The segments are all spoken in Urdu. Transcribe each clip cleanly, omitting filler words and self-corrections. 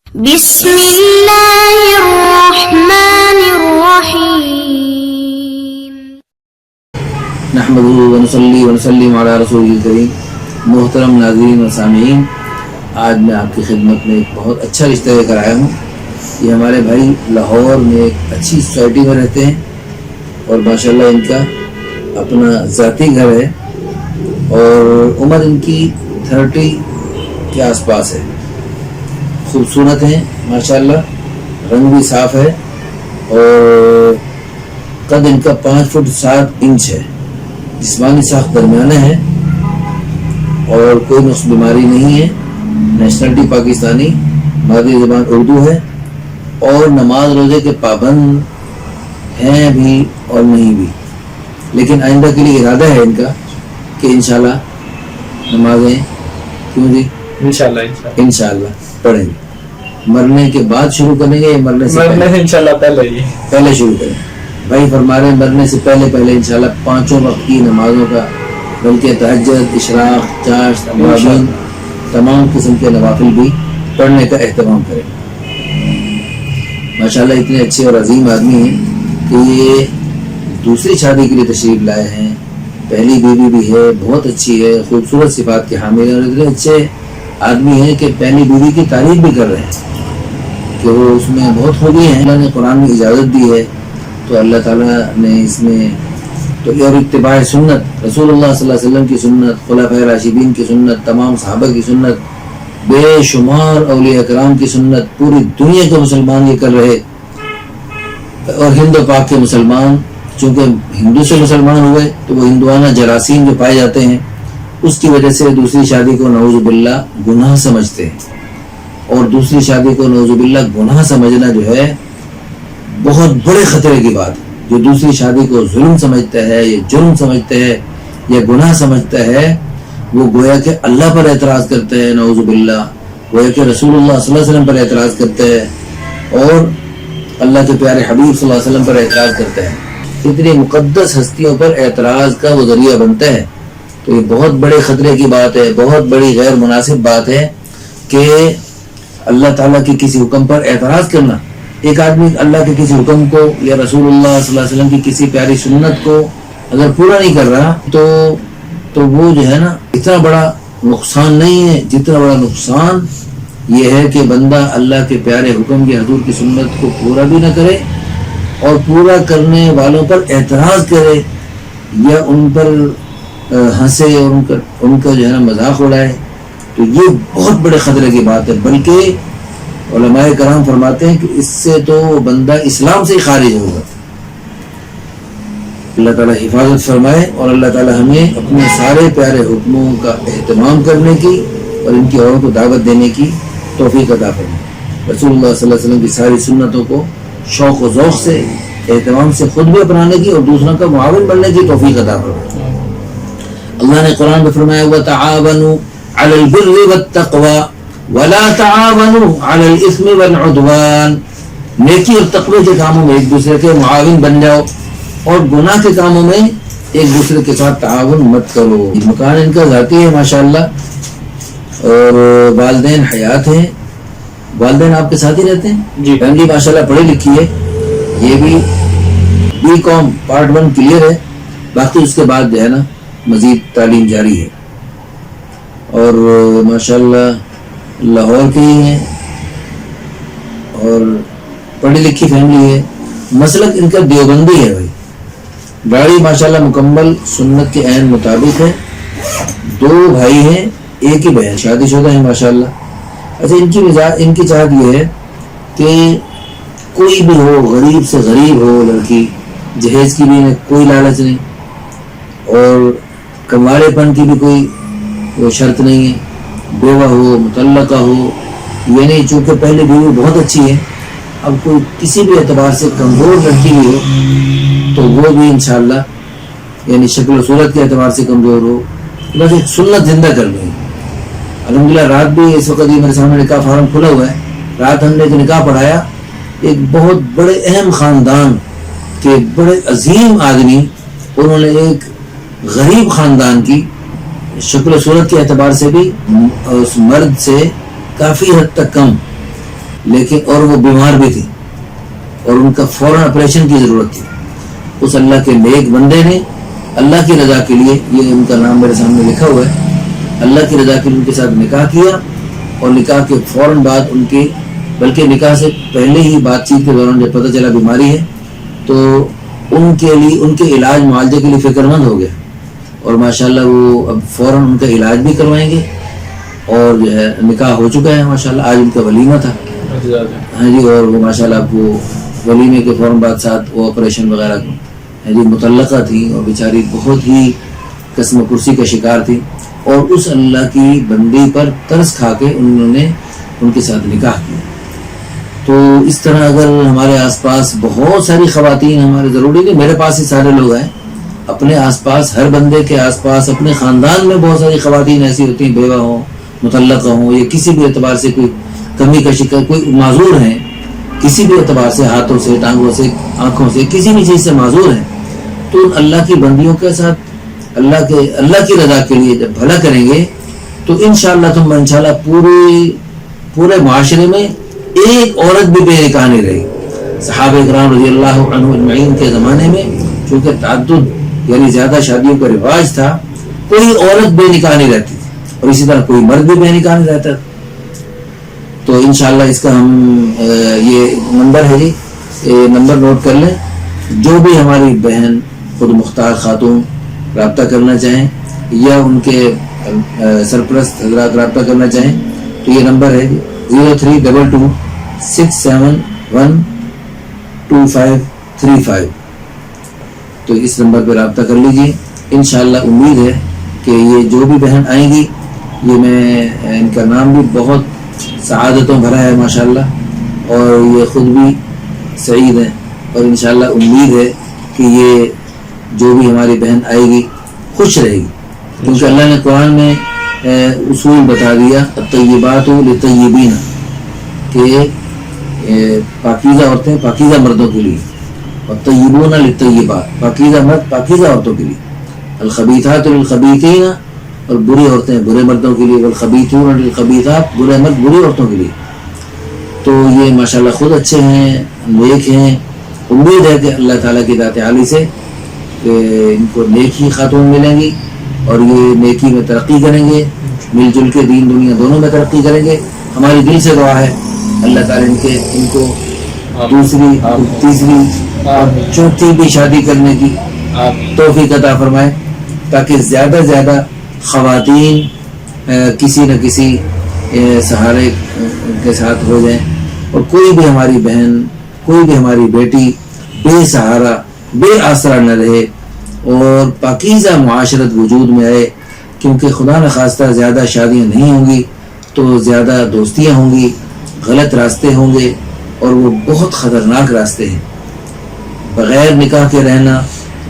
بسم اللہ الرحمن الرحیم نحمدہ ونصلی ونسلم علی رسول الکریم۔ محترم ناظرین و سامعین، آج میں آپ کی خدمت میں ایک بہت اچھا رشتہ لے کر آیا ہوں۔ یہ ہمارے بھائی لاہور میں ایک اچھی سوسائٹی میں رہتے ہیں اور ماشاءاللہ ان کا اپنا ذاتی گھر ہے اور عمر ان کی 30 کے آس پاس ہے۔ خوبصورت ہیں ماشاءاللہ، رنگ بھی صاف ہے اور قد ان کا 5 فٹ 7 انچ ہے۔ جسمانی ساخت درمیانے ہے اور کوئی نقص بیماری نہیں ہے۔ نیشنلٹی پاکستانی، مادری زبان اردو ہے اور نماز روزے کے پابند ہیں بھی اور نہیں بھی، لیکن آئندہ کے لیے ارادہ ہے ان کا کہ انشاءاللہ نمازیں کیوں جی انشاءاللہ پڑھیں گے۔ مرنے کے بعد شروع کریں گے یا مرنے سے انشاءاللہ پہلے شروع کریں؟ بھائی فرما رہے ہیں مرنے سے پہلے انشاءاللہ 5 وقت کی نمازوں کا، بلکہ تہجد، اشراق، چاشت، اوابین، تمام قسم کے نوافل بھی پڑھنے کا اہتمام کریں۔ ماشاءاللہ اتنے اچھے اور عظیم آدمی ہیں کہ یہ دوسری شادی کے لیے تشریف لائے ہیں۔ پہلی بیوی بھی ہے، بہت اچھی ہے، خوبصورت صفات کے حامل ہیں اور اتنے اچھے آدمی ہیں کہ پہلی بیوی کی تعریف بھی کر رہے ہیں کہ وہ اس میں بہت خوبی ہیں۔ اللہ نے قرآن میں اجازت دی ہے تو اللہ تعالیٰ نے اس میں تو اور اتباع سنت، رسول اللہ صلی اللہ علیہ وسلم کی سنت، خلفائے راشدین کی سنت، تمام صحابہ کی سنت، بے شمار اولیاء کرام کی سنت، پوری دنیا کے مسلمان یہ کر رہے اور ہند و پاک کے مسلمان چونکہ ہندو سے مسلمان ہوئے تو وہ ہندوانہ جراثیم جو پائے جاتے ہیں اس کی وجہ سے دوسری شادی کو نعوذ باللہ گناہ سمجھتے ہیں، اور دوسری شادی کو نعوذ باللہ گناہ سمجھنا جو ہے بہت بڑے خطرے کی بات ہے۔ جو دوسری شادی کو ظلم سمجھتا ہے یا جرم سمجھتا ہے یا گناہ سمجھتا ہے وہ گویا کہ اللہ پر اعتراض کرتا ہے، نعوذ باللہ، گویا کہ رسول اللہ صلی اللہ علیہ وسلم پر اعتراض کرتا ہے اور اللہ کے پیارے حبیب صلی اللہ علیہ وسلم پر اعتراض کرتا ہے۔ اتنی مقدس ہستیوں پر اعتراض کا وہ ذریعہ بنتا ہے، تو یہ بہت بڑے خطرے کی بات ہے، بہت بڑی غیر مناسب بات ہے کہ اللہ تعالیٰ کے کسی حکم پر اعتراض کرنا۔ ایک آدمی اللہ کے کسی حکم کو یا رسول اللہ صلی اللہ علیہ وسلم کی کسی پیاری سنت کو اگر پورا نہیں کر رہا تو وہ جو ہے نا اتنا بڑا نقصان نہیں ہے جتنا بڑا نقصان یہ ہے کہ بندہ اللہ کے پیارے حکم کی حضور کی سنت کو پورا بھی نہ کرے اور پورا کرنے والوں پر اعتراض کرے یا ان پر ہنسے اور ان کا جو ہے نا مذاق اڑائے، تو یہ بہت بڑے خطرے کی بات ہے۔ بلکہ علماء کرام فرماتے ہیں کہ اس سے تو بندہ اسلام سے ہی خارج ہوگا۔ اللہ تعالیٰ حفاظت فرمائے اور اللہ تعالیٰ ہمیں اپنے سارے پیارے حکموں کا اہتمام کرنے کی اور ان کی اوروں کو دعوت دینے کی توفیق عطا فرمائے۔ رسول اللہ صلی اللہ علیہ وسلم کی ساری سنتوں کو شوق و ذوق سے، اہتمام سے خود بھی اپنانے کی اور دوسروں کا معاون بننے کی توفیق عطا فرمائے۔ اللہ نے قرآن میں فرمایا وَتَعَاوَنُوا عَلَى الْبِرِّ وَالتَّقْوَى وَلَا تَعَاوَنُوا عَلَى الْإِثْمِ وَالْعُدْوَانِ، نیکی اور تقوی کے کاموں میں ایک دوسرے کے معاون بن جاؤ اور گناہ کے کاموں میں ایک دوسرے کے ساتھ تعاون مت کرو۔ مکان ان کا ذاتی ہے ماشاءاللہ اور والدین حیات ہیں۔ والدین آپ کے ساتھ ہی رہتے ہیں جی؟ فیملی ماشاءاللہ پڑھی لکھی ہے، یہ بھی BCom پارٹ 1 کلیئر ہے، باقی اس کے بعد جو ہے نا مزید تعلیم جاری ہے اور ماشاءاللہ لاہور کے ہی ہیں اور پڑھی لکھی فیملی ہے۔ مسلک ان کا دیوبندی ہے بھائی، گاڑی ماشاءاللہ مکمل سنت کے عین مطابق ہے۔ 2 بھائی ہیں، ایک ہی بہن، شادی شدہ ہیں ماشاءاللہ۔ اچھا ان کی چاہت یہ ہے کہ کوئی بھی ہو، غریب سے غریب ہو لڑکی، جہیز کی بھی کوئی لالچ نہیں اور کمارے پن کی بھی کوئی شرط نہیں ہے، بیوہ ہو، مطلقہ ہو، یہ نہیں چونکہ پہلے بیوی بہت اچھی ہے، اب کوئی کسی بھی اعتبار سے کمزور لڑکی بھی ہو تو وہ بھی انشاءاللہ یعنی شکل و صورت کے اعتبار سے کمزور ہو، بس ایک سنت زندہ کر لیں۔ الحمدللہ رات بھی اس وقت یہ میرے سامنے نکاح فارم کھلا ہوا ہے، رات ہم نے جو نکاح پڑھایا ایک بہت بڑے اہم خاندان کے بڑے عظیم آدمی، انہوں نے ایک غریب خاندان کی شکل و صورت کے اعتبار سے بھی اس مرد سے کافی حد تک کم لیکن اور وہ بیمار بھی تھی اور ان کا فوراً آپریشن کی ضرورت تھی. اس اللہ کے نیک بندے نے اللہ کی رضا کے لیے، یہ ان کا نام میرے سامنے لکھا ہوا ہے، اللہ کی رضا کے لیے ان کے ساتھ نکاح کیا، اور نکاح کے فوراً بعد ان کی، بلکہ نکاح سے پہلے ہی بات چیت کے دوران جب پتہ چلا بیماری ہے تو ان کے لیے، ان کے علاج معالجے کے لیے فکر مند ہو گیا، اور ماشاءاللہ وہ اب فوراً ان کا علاج بھی کروائیں گے، اور جو ہے نکاح ہو چکا ہے ماشاءاللہ. آج ان کا ولیمہ تھا. ہاں جی، اور وہ ماشاءاللہ اب وہ ولیمے کے فوراً بعد ساتھ وہ آپریشن وغیرہ ہاں جی، متعلقہ تھی اور بیچاری بہت ہی قسم کرسی کا شکار تھی، اور اس اللہ کی بندی پر ترس کھا کے انہوں نے ان کے ساتھ نکاح کیا. تو اس طرح اگر ہمارے آس پاس بہت ساری خواتین، ہمارے ضروری نہیں میرے پاس ہی سارے لوگ ہیں، اپنے آس پاس، ہر بندے کے آس پاس اپنے خاندان میں بہت ساری خواتین ایسی ہوتی ہیں، بیوہ ہوں، مطلقہ ہوں، یا کسی بھی اعتبار سے کوئی کمی کا شکار، کوئی معذور ہیں کسی بھی اعتبار سے، ہاتھوں سے، ٹانگوں سے، آنکھوں سے، کسی بھی چیز سے معذور ہیں. تو ان اللہ کی بندیوں کے ساتھ اللہ کی رضا کے لیے جب بھلا کریں گے تو انشاءاللہ پورے معاشرے میں ایک عورت بھی بے نکاح نہیں رہی. صحابہ کرام رضی اللہ عنہ اجمعین کے زمانے میں چونکہ تعدد یعنی زیادہ شادیوں کا رواج تھا، کوئی عورت بے نکاح نہیں رہتی تھی، اور اسی طرح کوئی مرد بھی بے نکاح نہیں رہتا. تو انشاءاللہ اس کا ہم یہ نمبر ہے جی، نمبر نوٹ کر لیں. جو بھی ہماری بہن خود مختار خاتون رابطہ کرنا چاہیں یا ان کے سرپرست حضرات رابطہ کرنا چاہیں تو یہ نمبر ہے 0322671235. تو اس نمبر پہ رابطہ کر لیجئے. انشاءاللہ امید ہے کہ یہ جو بھی بہن آئیں گی، یہ میں ان کا نام بھی بہت سعادتوں بھرا ہے ماشاءاللہ، اور یہ خود بھی سعید ہیں، اور انشاءاللہ امید ہے کہ یہ جو بھی ہماری بہن آئے گی خوش رہے گی، کیونکہ اللہ نے قرآن میں اصول بتا دیا الطیبات للطیبین، کہ پاکیزہ عورتیں پاکیزہ مردوں کے لیے، اور طیبون للطیبات، پاکیزہ مرد پاکیزہ عورتوں کے لیے، الخبیثات للخبیثین، اور بری عورتیں برے مردوں کے لیے، والخبیثون للخبیثات، برے مرد بری عورتوں کے لیے. تو یہ ماشاءاللہ خود اچھے ہیں، نیک ہیں. امید ہے کہ اللہ تعالیٰ کی ذات عالی سے کہ ان کو نیک ہی خاتون ملیں گی، اور یہ نیکی میں ترقی کریں گے، مل جل کے دین دنیا دونوں میں ترقی کریں گے. ہماری دل سے دعا ہے اللہ تعالیٰ ان کو دوسری، تیسری اور چوتھی بھی شادی کرنے کی توفیق عطا فرمائے، تاکہ زیادہ سے زیادہ خواتین کسی نہ کسی سہارے کے ساتھ ہو جائیں، اور کوئی بھی ہماری بہن، کوئی بھی ہماری بیٹی بے سہارا، بے آسرا نہ رہے، اور پاکیزہ معاشرت وجود میں آئے. کیونکہ خدا نخواستہ زیادہ شادیاں نہیں ہوں گی تو زیادہ دوستیاں ہوں گی، غلط راستے ہوں گے، اور وہ بہت خطرناک راستے ہیں. بغیر نکاح کے رہنا،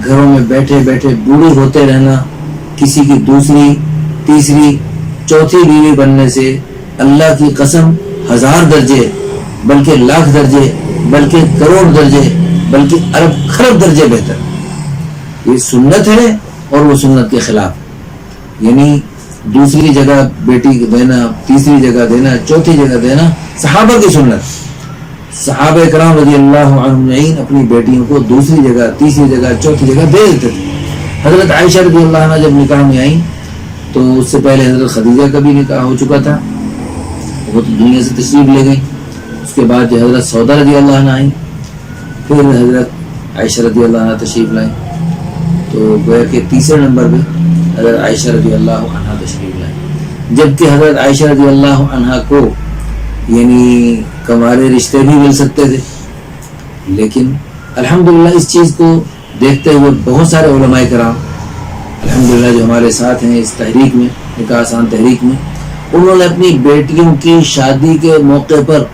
گھروں میں بیٹھے بیٹھے بوڑھی ہوتے رہنا، کسی کی دوسری، تیسری، چوتھی بیوی بننے سے اللہ کی قسم 1000 درجے، بلکہ لاکھ درجے، بلکہ کروڑ درجے، بلکہ ارب خرب درجے بہتر. یہ سنت ہے اور وہ سنت کے خلاف، یعنی دوسری جگہ بیٹی کو دینا، تیسری جگہ دینا، چوتھی جگہ دینا صحابہ کی سنت. صحابہ کرام رضی اللہ عنہم اپنی بیٹیوں کو دوسری جگہ، تیسری جگہ، چوتھی جگہ دے دیتے تھے. حضرت عائشہ رضی اللہ عنہ جب نکاح میں آئیں تو اس سے پہلے حضرت خدیجہ کا بھی نکاح ہو چکا تھا، وہ تو دنیا سے تشریف لے گئیں. اس کے بعد جو حضرت سودا رضی اللہ عنہ آئیں، پھر حضرت عائشہ رضی اللہ عنہ تشریف لائیں. تو گویا کہ تیسرے نمبر پہ حضرت عائشہ رضی اللہ عنہ تشریف لائیں، جبکہ حضرت عائشہ رضی اللہ عنہ کو یعنی کمارے رشتے بھی مل سکتے تھے، لیکن الحمدللہ اس چیز کو دیکھتے ہوئے بہت سارے علماء کرام الحمدللہ جو ہمارے ساتھ ہیں اس تحریک میں، نکاح آسان تحریک میں، انہوں نے اپنی بیٹیوں کی شادی کے موقع پر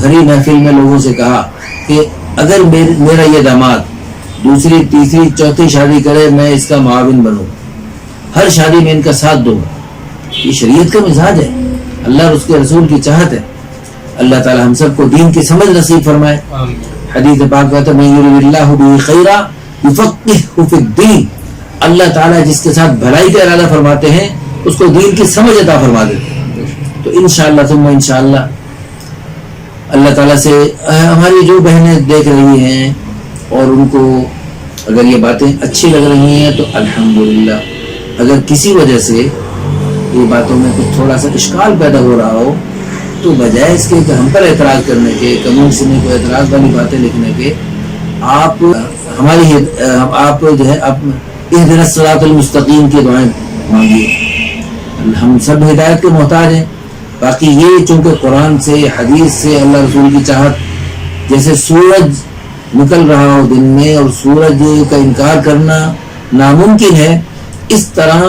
بھری محفل میں لوگوں سے کہا کہ اگر میرا یہ داماد دوسری، تیسری، چوتھی شادی کرے، میں اس کا معاون بنوں، ہر شادی میں ان کا ساتھ دوں. یہ شریعت کا مزاج ہے، اللہ اور اس کے رسول کی چاہت ہے. اللہ تعالی ہم سب کو دین کی سمجھ نصیب فرمائے. حدیث پاک کہتا ہے من یرید اللہ بہ خیرا یفقہہ فی الدین، اللہ تعالیٰ جس کے ساتھ بھلائی کا ارادہ فرماتے ہیں اس کو دین کی سمجھ عطا فرما دیتے ہیں. تو انشاءاللہ ثم انشاءاللہ اللہ تعالیٰ سے ہماری جو بہنیں دیکھ رہی ہیں اور ان کو اگر یہ باتیں اچھی لگ رہی ہیں تو الحمدللہ، اگر کسی وجہ سے یہ باتوں میں کچھ تھوڑا سا اشکال پیدا ہو رہا ہو تو بجائے اس کے کہ ہم پر اعتراض کرنے کے، کمنٹس میں کوئی اعتراض والی باتیں لکھنے کے، آپ جو ہے اہدنا الصراط المستقیم کی دعائیں مانگیے. ہم سب ہدایت کے محتاج ہیں. باقی یہ چونکہ قرآن سے، حدیث سے، اللہ رسول کی چاہت، جیسے سورج نکل رہا ہو دن میں اور سورج کا انکار کرنا ناممکن ہے، اس طرح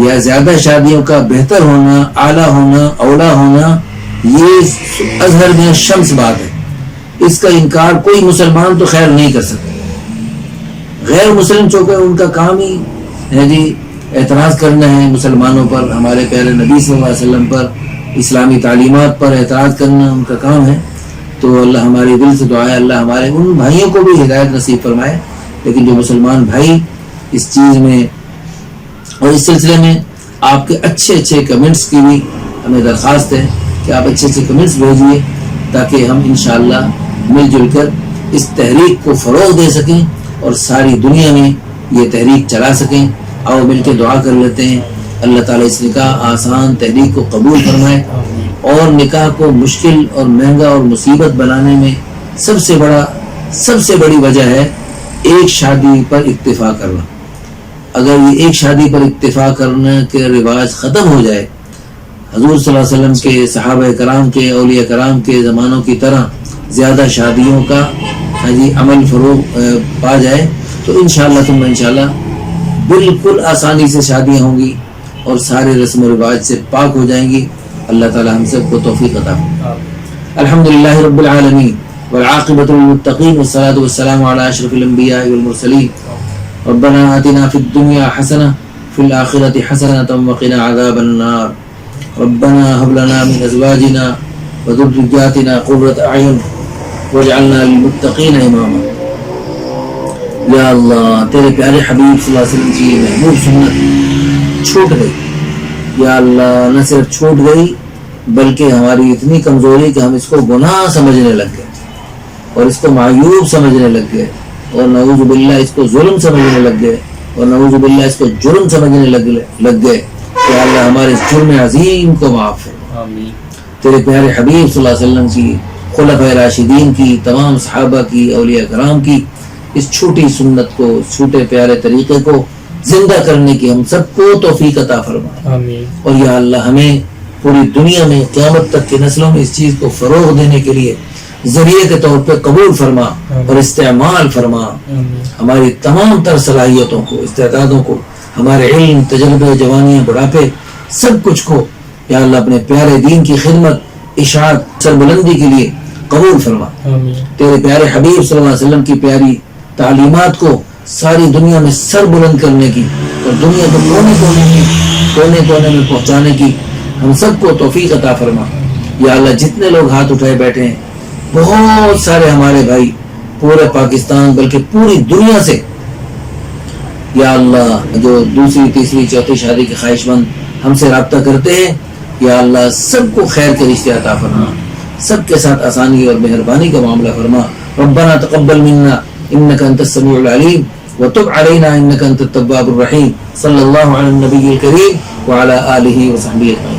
یا زیادہ شادیوں کا بہتر ہونا، اعلیٰ ہونا، اولا ہونا، یہ اظہر میں شمس بات ہے. اس کا انکار کوئی مسلمان تو خیر نہیں کر سکتا. غیر مسلم چونکہ ان کا کام ہی ہے جی اعتراض کرنا ہے مسلمانوں پر، ہمارے پیارے نبی صلی اللہ علیہ وسلم پر، اسلامی تعلیمات پر اعتراض کرنا ان کا کام ہے. تو اللہ ہمارے دل سے دعا ہے اللہ ہمارے ان بھائیوں کو بھی ہدایت نصیب فرمائے. لیکن جو مسلمان بھائی اس چیز میں اور اس سلسلے میں آپ کے اچھے کمنٹس کی بھی ہمیں درخواست ہے کہ آپ اچھے کمنٹس بھیجیے تاکہ ہم انشاءاللہ مل جل کر اس تحریک کو فروغ دے سکیں اور ساری دنیا میں یہ تحریک چلا سکیں. آؤ مل کے دعا کر لیتے ہیں. اللہ تعالیٰ اس نکاح آسان تحریک کو قبول فرمائے اور نکاح کو مشکل اور مہنگا اور مصیبت بنانے میں سب سے بڑی وجہ ہے ایک شادی پر اکتفا کرنا. اگر یہ ایک شادی پر اکتفا کرنے کے رواج ختم ہو جائے، حضور صلی اللہ علیہ وسلم کے، صحابہ کرام کے، اولیاء کرام کے زمانوں کی طرح زیادہ شادیوں کا عمل فروغ پا جائے تو انشاءاللہ بالکل آسانی سے شادیاں ہوں گی اور سارے رسم و رواج سے پاک ہو جائیں گی. اللہ تعالی ہم سب کو توفیق عطا فرمائے. الحمدللہ رب العالمین والعاقبۃ للمتقین والصلاۃ والسلام علی اشرف الانبیاء والمرسلین. ربنا آتنا فی الدنیا حسنہ فی الآخرۃ حسنۃ وقنا عذاب النار. ربنا هب لنا من ازواجنا وذرياتنا قرۃ اعین واجعلنا للمتقین اماما. یا اللہ تیرے پیارے حبیب صلی اللہ علیہ وسلم کی محبوب سنت چھوٹ گئی. یا اللہ نہ صرف چھوٹ گئی بلکہ ہماری اتنی کمزوری کہ ہم اس کو گناہ سمجھنے لگ گئے اور اس کو معیوب سمجھنے لگ گئے اور نعوذ باللہ اس کو ظلم سمجھنے لگ گئے اور نعوذ باللہ اس کو جرم سمجھنے لگ گئے. کہ اللہ ہمارے اس جرم عظیم کو معاف فرما. تیرے پیارے حبیب صلی اللہ علیہ وسلم کی، خلفائے راشدین کی، تمام صحابہ کی، اولیاء کرام کی اس چھوٹی سنت کو، چھوٹے پیارے طریقے کو زندہ کرنے کی ہم سب کو توفیق عطا فرما. اور یا اللہ ہمیں پوری دنیا میں قیامت تک کی نسلوں میں اس چیز کو فروغ دینے کے لیے ذریعے کے طور پہ قبول فرما اور استعمال فرما. ہماری تمام تر صلاحیتوں کو، استعدادوں کو، ہمارے علم، تجربے، جوانیاں، بڑھاپے، سب کچھ کو یا اللہ اپنے پیارے دین کی خدمت، اشاعت، سربلندی کے لیے قبول فرما. تیرے پیارے حبیب صلی اللہ علیہ وسلم کی پیاری تعلیمات کو ساری دنیا میں سر بلند کرنے کی اور دنیا کو کونے کونے میں پہنچانے کی ہم سب کو توفیق عطا فرما. یا اللہ جتنے لوگ ہاتھ اٹھائے بیٹھے ہیں، بہت سارے ہمارے بھائی پورے پاکستان بلکہ پوری دنیا سے یا اللہ جو دوسری، تیسری، چوتھی شادی کے خواہش مند ہم سے رابطہ کرتے ہیں، یا اللہ سب کو خیر کے رشتے عطا فرما، سب کے ساتھ آسانی اور مہربانی کا معاملہ فرما. ربنا تقبل منا انك انت السميع العليم وتب علينا انك انت التواب الرحيم. صلی اللہ علی النبی الکریم وعلى آلہ وصحبہ اجمعین.